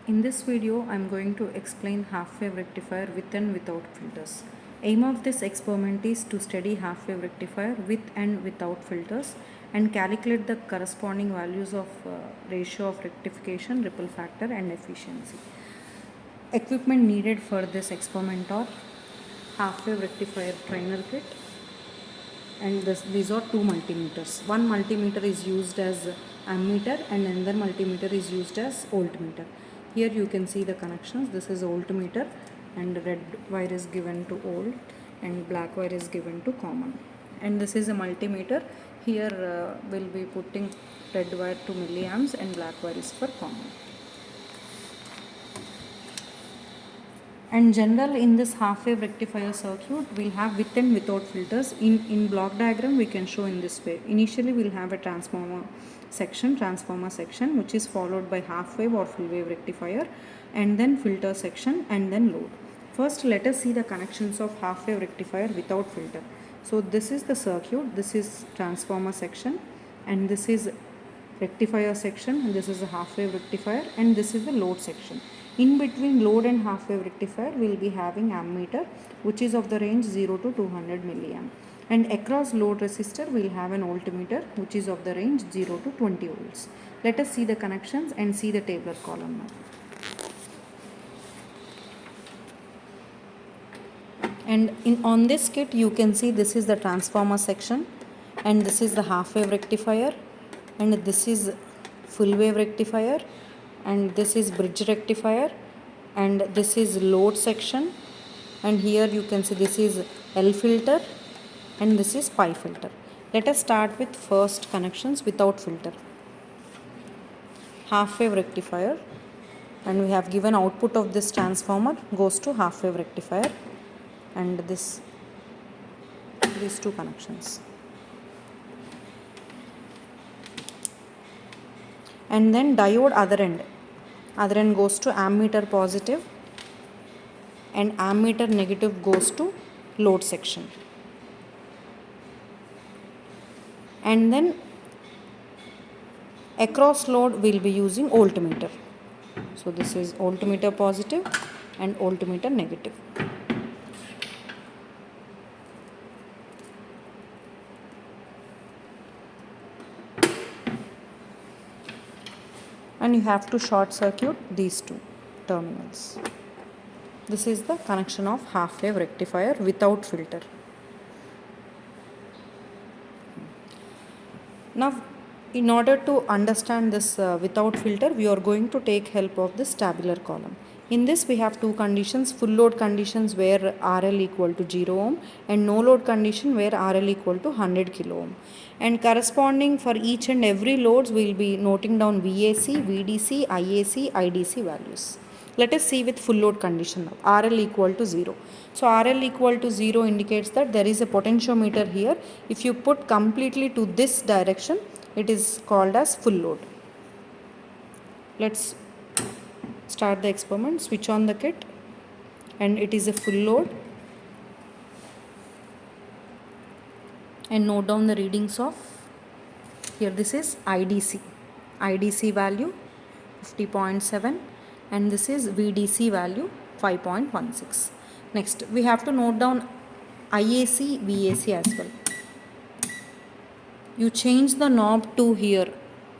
In this video, I am going to explain half-wave rectifier with and without filters. Aim of this experiment is to study half-wave rectifier with and without filters and calculate the corresponding values of ratio of rectification, ripple factor and efficiency. Equipment needed for this experiment are half-wave rectifier trainer kit, and these are two multimeters. One multimeter is used as ammeter and another multimeter is used as voltmeter. Here you can see the connections. This is voltmeter and red wire is given to volt and black wire is given to common. And this is a multimeter. Here we'll be putting red wire to milliamps and black wire is for common. And general in this half-wave rectifier circuit we'll have with and without filters. In block diagram we can show in this way. Initially we'll have a transformer section which is followed by half-wave or full-wave rectifier, and then filter section and then load. First let us see the connections of half-wave rectifier without filter. So this is the circuit, this is transformer section and this is rectifier section, and this is a half-wave rectifier, and this is the load section. In between load and half-wave rectifier we will be having ammeter which is of the range 0 to 200 milliamp, and across load resistor we will have an voltmeter which is of the range 0 to 20 volts. Let us see the connections and see the tabular column now. And on this kit you can see this is the transformer section, and this is the half-wave rectifier, and this is full-wave rectifier, and this is bridge rectifier, and this is load section, and here you can see this is L filter and this is pi filter. Let us start with first connections without filter. Half-wave rectifier, and we have given output of this transformer goes to half-wave rectifier, and these two connections. And then diode other end goes to ammeter positive and ammeter negative goes to load section. And then across load we will be using voltmeter. So this is voltmeter positive and voltmeter negative. And you have to short circuit these two terminals. This is the connection of half-wave rectifier without filter. Now in order to understand this without filter, we are going to take help of this tabular column. In this we have two conditions: full load conditions where RL equal to 0 ohm and no load condition where RL equal to 100 kilo ohm. And corresponding for each and every loads we will be noting down VAC, VDC, IAC, IDC values. Let us see with full load condition now. RL equal to 0. So RL equal to 0 indicates that there is a potentiometer here. If you put completely to this direction, it is called as full load. Let's start the experiment. Switch on the kit, and it is a full load, and note down the readings of here. This is IDC value 50.7, and this is VDC value 5.16. Next we have to note down IAC, VAC as well. You change the knob to here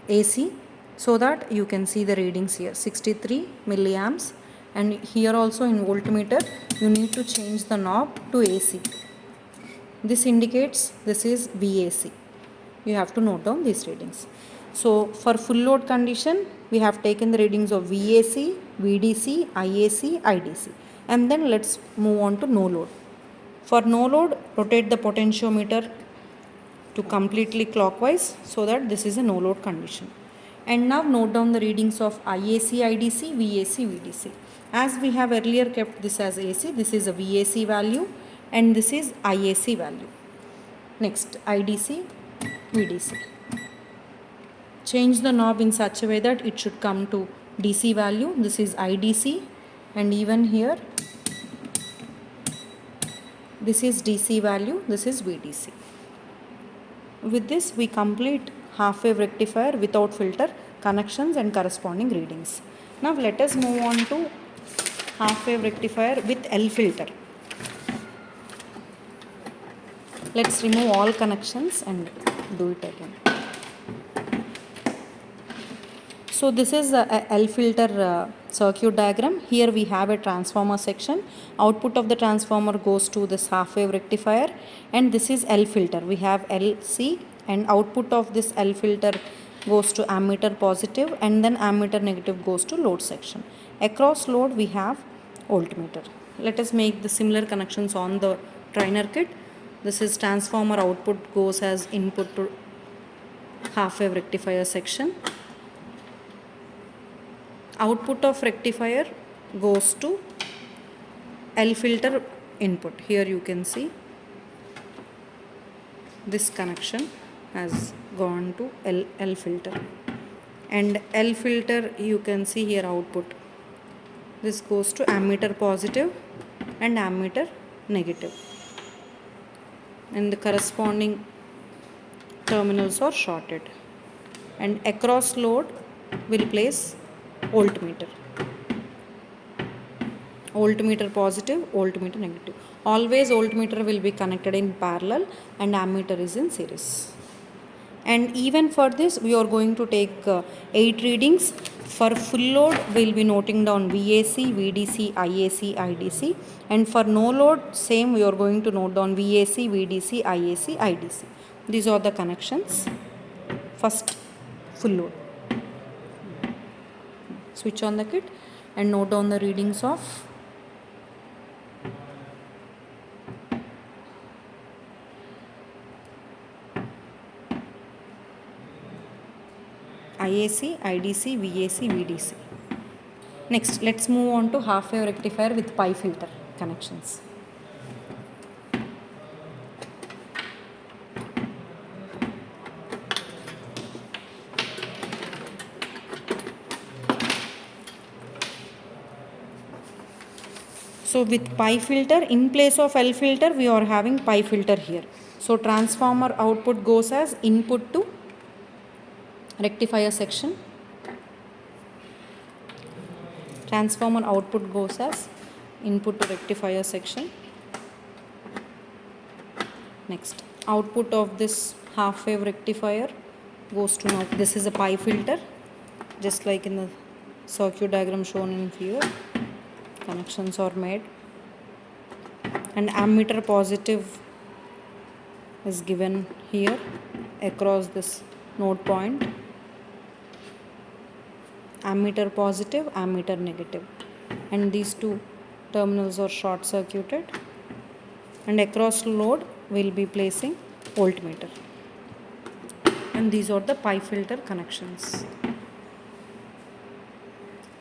AC so that you can see the readings here 63 milliamps, and here also in voltmeter you need to change the knob to AC. This indicates this is VAC. You have to note down these readings. So for full load condition we have taken the readings of VAC, VDC, IAC, IDC, and then let's move on to no load. For no load, rotate the potentiometer to completely clockwise so that this is a no load condition. And now note down the readings of IAC, IDC, VAC, VDC. As we have earlier kept this as AC, this is a VAC value and this is IAC value. Next IDC, VDC. Change the knob in such a way that it should come to DC value. This is IDC, and even here this is DC value, this is VDC. With this we complete half-wave rectifier without filter connections and corresponding readings. Now let us move on to half wave rectifier with L filter. Let's remove all connections and do it again. So this is a L filter circuit diagram. Here we have a transformer section. Output of the transformer goes to this half wave rectifier, and this is L filter. We have LC, and output of this L filter goes to ammeter positive, and then ammeter negative goes to load section. Across load we have voltmeter. Let us make the similar connections on the trainer kit. This is transformer output goes as input to half wave rectifier section. Output of rectifier goes to L filter input. Here you can see this connection has gone to L filter, and L filter you can see here output. This goes to ammeter positive and ammeter negative, and the corresponding terminals are shorted, and across load will place voltmeter. Voltmeter positive, voltmeter negative. Always voltmeter will be connected in parallel and ammeter is in series. And even for this we are going to take 8 readings. For full load we will be noting down VAC, VDC, IAC, IDC, and for no load same we are going to note down VAC, VDC, IAC, IDC. These are the connections. First full load. Switch on the kit and note down the readings of IAC, IDC, VAC, VDC. Next, let's move on to half wave rectifier with pi filter connections. So with pi filter, in place of L filter we are having pi filter here. So transformer output goes as input to rectifier section. Transformer output goes as input to rectifier section. Next, output of this half wave rectifier goes to, now this is a pi filter, just like in the circuit diagram shown in here. Connections are made, and ammeter positive is given here across this node point. Ammeter positive, ammeter negative, and these two terminals are short circuited, and across load we will be placing voltmeter, and these are the pi filter connections.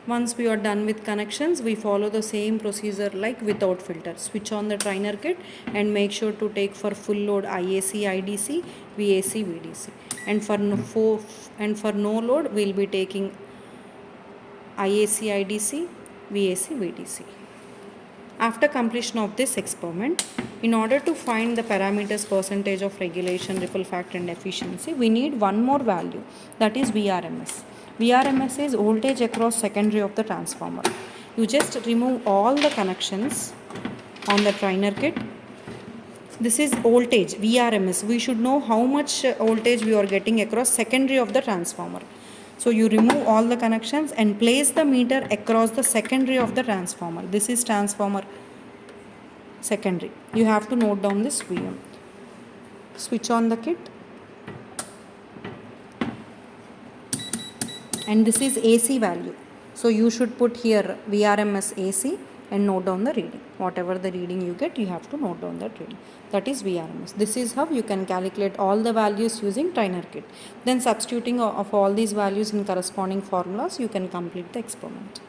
Once we are done with connections, we follow the same procedure like without filter. Switch on the trainer kit and make sure to take for full load IAC, IDC, VAC, VDC, and for no load we will be taking IAC, IDC, VAC, VDC. After completion of this experiment, in order to find the parameters percentage of regulation, ripple factor and efficiency, we need one more value, that is VRMS. VRMS is voltage across secondary of the transformer. You just remove all the connections on the trainer kit. This is voltage, VRMS. We should know how much voltage we are getting across secondary of the transformer. So you remove all the connections and place the meter across the secondary of the transformer. This is transformer secondary. You have to note down this VM. Switch on the kit. And this is AC value. So you should put here VRMS AC and note down the reading. Whatever the reading you get, you have to note down that reading. That is VRMS. This is how you can calculate all the values using trainer kit. Then substituting of all these values in corresponding formulas, you can complete the experiment.